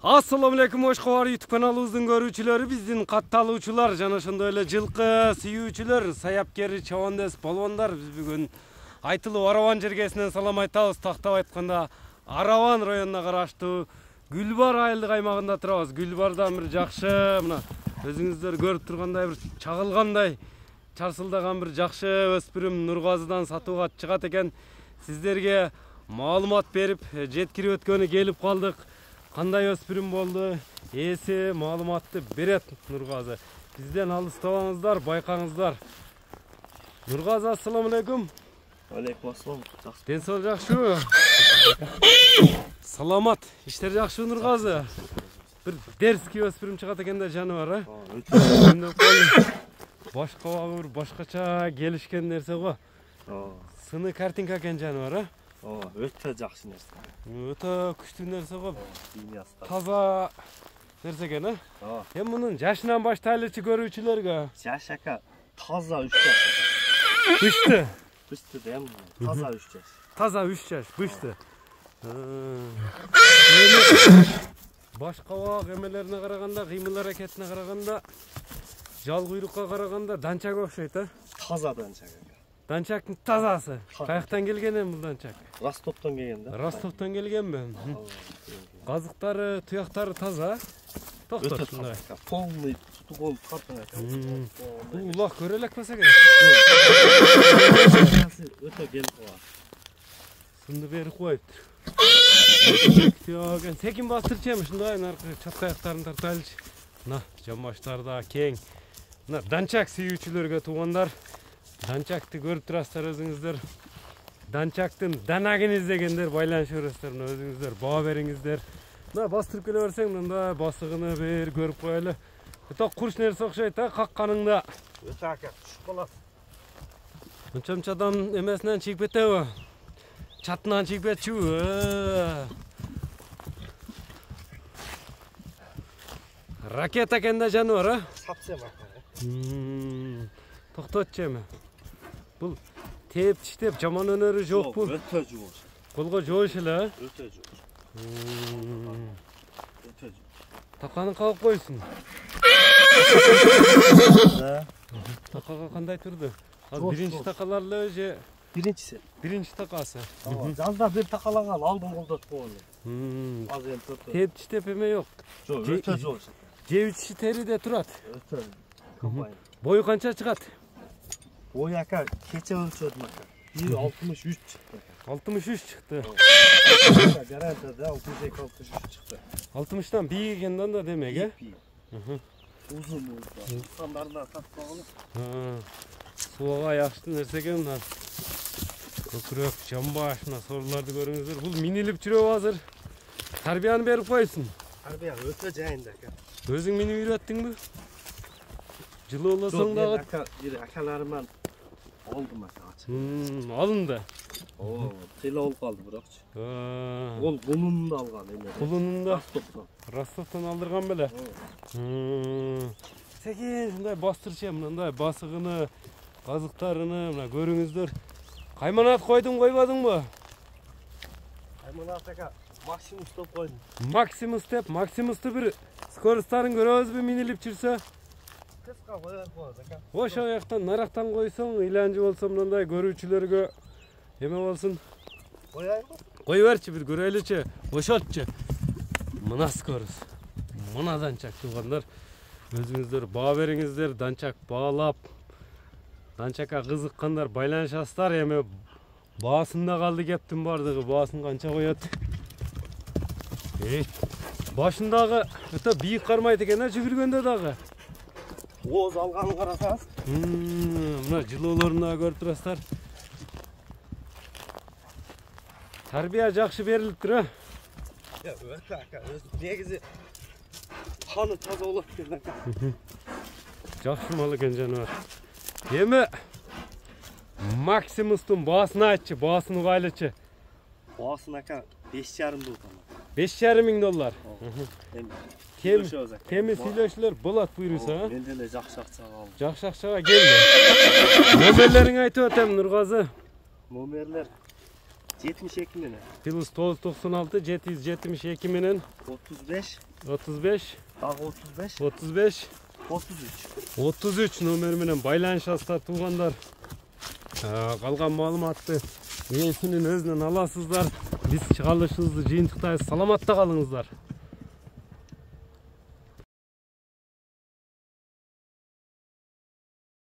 Assalamu alaikum Oshkobar YouTube kanalımızın görүүчүлөрү, биздин катталуучулар жана ошондой эле жылкы сүйүүчүлөр, саяпкер, чабандес, балбандар. Биз бүгүн Айтылуу Араван жергесинен салам айтабыз. Тактап айтканда Араван районуна караштуу Гүлбар айылдык аймагында турабыз. Гүлбардан бир жакшы, мына өзүңүздөр көрүп тургандай бир чагылгандай, чарсылдаган бир жакшы өспүрүм Нургазыдан сатууга чыгат экен. Сиздерге маалымат берип, жеткирип өткөнү келип калдык. Кандай өспүрүм болду, эси маалыматты берет Нургазы. Бизден алыстабаңыздар, байкаңыздар. Нургазы, ассаламу алейкум. Алейкум ассалам. Ден соол жакшыбы? Саламат, иштер жакшыбы Нургазы? Бир дерзкий өспүрүм чыгат экен да жаныбар, Башка багы бир башкача келишкен нерсе го. Сыны картинка экен жаныбар, Өтө жакшы нерсе. Өтө күчтүү нерсе го. Таза нерсе экен, Эми мунун жашынан баштайлычы көрүүчүлөргө. Жаш ака таза 3 жаш. Бышты. Бышты дем. Таза 3 жаш. Таза 3 жаш, бышты. Башка баг эмелерине караганда, кыймыл аракетине караганда, жал куйрукка караганда данчак окшойт, Таза данчак. Данчактын тазасы. Каяктан келген эми бул данчак? Ростовдон келген да. Ростовдон келгенби? Казыктары, туяктары таза. Токтор ушундай. Полный тутугон картын ака. Бул улак көрө элекпесе керек. Өтө келип калат. Сынды берип коюптур. Секин бастырчы эми ушундай наркы чатка аяктарын тартайлычы. Мына жамбаштар да кең. Мына данчак сүйүүчүлөргө туугандар, данчакты көрүп турасыздар өзүңүздөр. Данчактын данагын издегендер байланышып көрөсүздөр, өзүңүздөр баа бериңиздер. Мына бастырып келе берсең, мындай басыгыны бир көрүп коелу. Өтө курч нерсе окшойт, какканыңда. Өтө ака түшүп калат. Мынча-мынчадан эмесинен чыгып кетеби? Чатынан чыгып кетчүбү? Ракета экен да жаныбар, Сапсем ака. Токтотчу эми. Бул теп тиштеп жаман өнөрү жокпу? Өтө жууш. Колго жоош эле, Өтө жууш. Өтө жууш. Таканы калып койсун. Да. Такага кандай турду? Ал биринчи такалар эле же Биринчиси. биринчи такасы. Жазда бир такалаган алдым колдотуп койгон. Азыр эми төртөө. Теп тиштеп эме жок. Жок, өтө жууш. Жебичи териде турат. Өтө. Комбайн. Бою канча чыгат? Ой ака, кече өлчөдүм ака. 1.63 чыкты. 63 чыкты. Гарантияда 62-63 чыкты. 60-тан бийик экен да демек, Узун болду. Сандарына тапкан. Суга жакшы нерсе экен мына. Көкүрөк, жамбаш, мына сорларды көрүңүздөр. Бул минилип жүрөбү азыр. Тарбияны берип койсун. Тарбия өтө жайында ака. Өзүң минип үйрөттүңбү? Жылууласаң дагы. Акаларыман олдум ака. Алынды. Кыйла болуп калды бирокчу. Ол булунунда алган эме. Булунунда. Ростовдон алдырган беле. Секин мындай бастырчы, мындай басыгыны, казыктарыны мына көрүңүздөр. Кайманат койдуң, койбодуңбу? Кайманат ака, Максимус деп койдум. Максимусту бир скоросттарын көрөбүзбү минилип жүрсө? Кыска коёр болот ака. Ошо жактан нарактан койсоң, иланчы болсо мындай көрүүчүлөргө эме болсун. Кояйбы? Кой берчи, бир көрөлүчү, ошотчу. Мына скорость. Мына данчак туугандар. Өзүңүздөр баа бериңиздер, данчак баалап. Данчакка кызыккандар байланышасыздар, эми баасында калды кептин бардыгы, баасын канча коет. Башындагы өтө бийик кармайт экен, жүгүргөндө дагы. Оз алганын карасаңыз. Мына жылуулорун көрүп турасыздар. Тарбия жакшы берилиптир, Өтө ака, негизи каны таза болот экен ака. Жакшы мал экен жаныбар. Эми Максимустун баасын айтчы, баасын угайлычы. Баасын ака 5,5 доллар. 5,5 доллар. Теми сүйлөшүлөр болот буйруса. Менде эле жакшы акчага алdım. Жакшы акчага келди. Номерлериңи айтып өтөм Нургазы. Номерлер 72 mini. Plus 996 772 menen 35. 35 Bak 35. 35 33. 33 номер менен байланышасыздар туугандар. Калган маалыматты ээсинин өзүнөн аласыздар. Биз чыгарылышыбызды жыйынтыктайбыз. Саламатта калыңыздар.